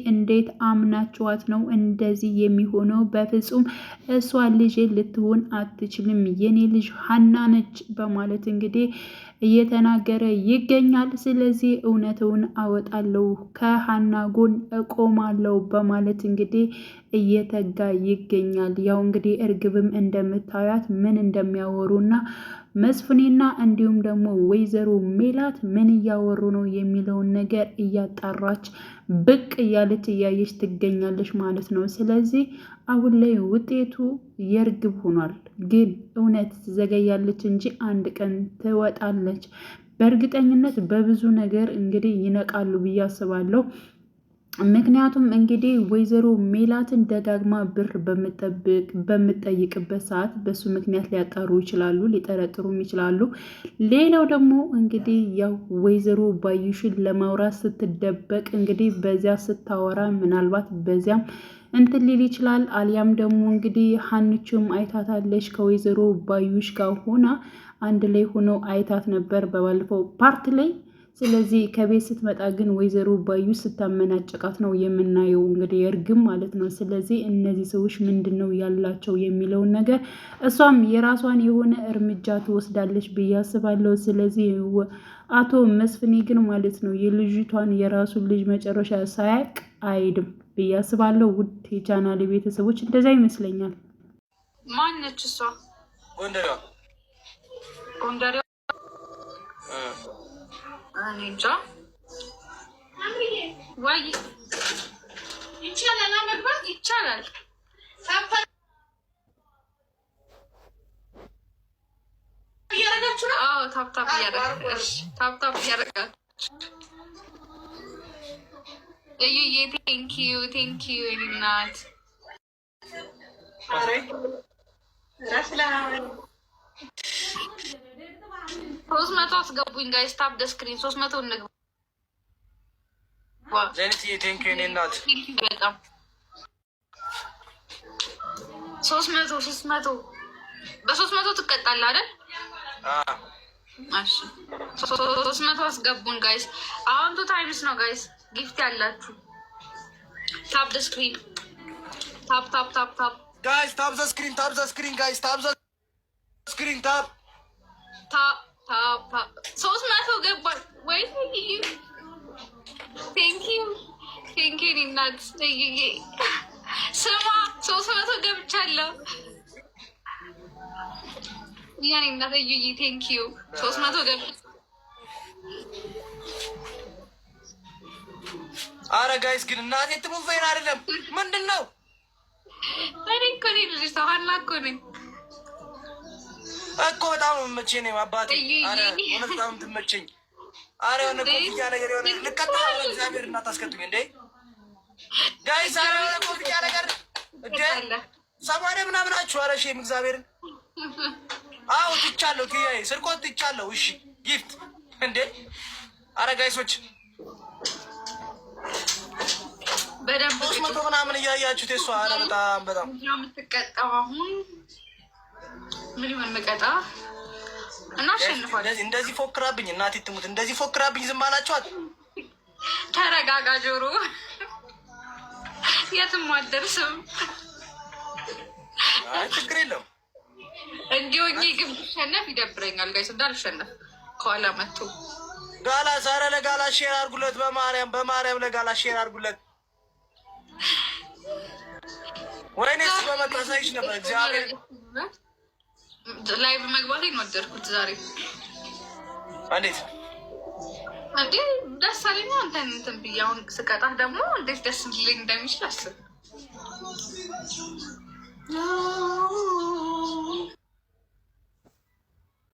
እንዴት አምናችኋት ነው እንደዚህ የሚሆነው? በፍጹም እሷ ልጅ ልትሆን አትችልም፣ የኔ ልጅ ሀና ነች በማለት እንግዲህ እየተናገረ ይገኛል። ስለዚህ እውነቱን አወጣለሁ፣ ከሀና ጎን እቆማለሁ በማለት እንግዲህ እየተጋ ይገኛል። ያው እንግዲህ እርግብም እንደምታያት ምን እንደሚያወሩና መስፍኔና እንዲሁም ደግሞ ወይዘሮ ሜላት ምን እያወሩ ነው የሚለውን ነገር እያጣራች ብቅ እያለች እያየች ትገኛለች ማለት ነው። ስለዚህ አሁን ላይ ውጤቱ የእርግብ ሆኗል። ግን እውነት ትዘገያለች እንጂ አንድ ቀን ትወጣለች። በእርግጠኝነት በብዙ ነገር እንግዲህ ይነቃሉ ብዬ አስባለሁ። ምክንያቱም እንግዲህ ወይዘሮ ሜላትን ደጋግማ ብር በምጠይቅበት ሰዓት በሱ ምክንያት ሊያጣሩ ይችላሉ፣ ሊጠረጥሩም ይችላሉ። ሌላው ደግሞ እንግዲህ ያው ወይዘሮ ባዩሽን ለማውራት ስትደበቅ እንግዲህ በዚያ ስታወራ ምናልባት በዚያም እንትን ሊል ይችላል። አሊያም ደግሞ እንግዲህ ሀንቹም አይታታለች ከወይዘሮ ባዩሽ ጋር ሆና አንድ ላይ ሆነው አይታት ነበር በባለፈው ፓርት ላይ። ስለዚህ ከቤት ስትመጣ ግን ወይዘሮ ባዩሽ ስታመናጨቃት ነው የምናየው፣ እንግዲህ እርግብ ማለት ነው። ስለዚህ እነዚህ ሰዎች ምንድን ነው ያላቸው የሚለውን ነገር እሷም የራሷን የሆነ እርምጃ ትወስዳለች ብዬ አስባለሁ። ስለዚህ አቶ መስፍኔ ግን ማለት ነው የልጅቷን የራሱን ልጅ መጨረሻ ሳያቅ አይድም ብዬ አስባለሁ። ውድ የቻናሌ ቤተሰቦች እንደዛ ይመስለኛል። ማነች እሷ? ጎንደሬዋ እኔ እንጃ። ወይ ይቻላል፣ መግባት ይቻላል። እያደረጋችሁ ነው? አዎ፣ ታፕታፕ እያደረጋችሁ። እዩዬ፣ ቴንኪዩ እናት። ሶስት መቶ አስገቡኝ ጋይስ፣ ታፕ ደ ስክሪን 300 እንግባ። ዜኒትዬ ቴንኪዩ የኔ እናት። በጣም 300 በ300 ትቀጣለህ አይደል? እሺ 300 አስገቡን ጋይስ። አሁን ቱ ታይምስ ነው ጋይስ ጊፍት ያላችሁ። ታፕ ደ ስክሪን፣ ታፕ ጋይስ፣ ታፕ ዘ ስክሪን ጋይስ፣ ታፕ ዘ ስክሪን፣ ታፕ 300 ገባል ወይ? ቴንኪዩ እናት። ስማ 300 ገብቻለሁ ያኔ እናት። ቴንኪዩ 300 ገብቻለሁ። አረ ጋይስ ግን እናቴ ትሙፈይን አይደለም ምንድን ነው? እኔ እኮ ነኝ ልጅ ተዋና እኮ ነኝ እኮ በጣም የምመቸኝ ነው አባቴ። አረ እውነት በጣም ትመቸኝ። አረ የሆነ ኮፍያ ነገር የሆነ ልቀጣ እግዚአብሔር እናት አስከቱኝ እንዴ ጋይስ። አረ የሆነ ኮፍያ ነገር እንዴ ሰማንያ ምናምናችሁ። አረ ሼም እግዚአብሔርን። አዎ ትቻለሁ፣ ትያይ ስርቆት ትቻለሁ። እሺ ጊፍት እንዴ። አረ ጋይሶች በደንብ 300 ምናምን እያያችሁት የሷ። አረ በጣም የምትቀጣው አሁን ምን ይሆን መቀጣ እና አሸንፋለሁ። እንደዚህ ፎክራብኝ እናቴ ትሙት፣ እንደዚህ ፎክራብኝ ዝም አላችኋት? ተረጋጋ ጆሮ፣ የትም አትደርስም። አይ ችግር የለም። እንዲሆኜ ግን ብሸነፍ ይደብረኛል ጋይስ፣ እንዳልሸነፍ ከኋላ መጥቶ ጋላ ዛሬ ለጋላ ሼር አድርጉለት፣ በማርያም ለጋላ ሼር አድርጉለት። ወይኔስ በመጣሳይሽ ነበር እግዚአብሔር ላይቭ መግባቴን ወደድኩት ዛሬ። እንዴ ደስ አለኝ። አንተን እንትን ብዬ አሁን ስቀጣህ ደግሞ እንዴት ደስ ሊለኝ እንደሚችል አስብ።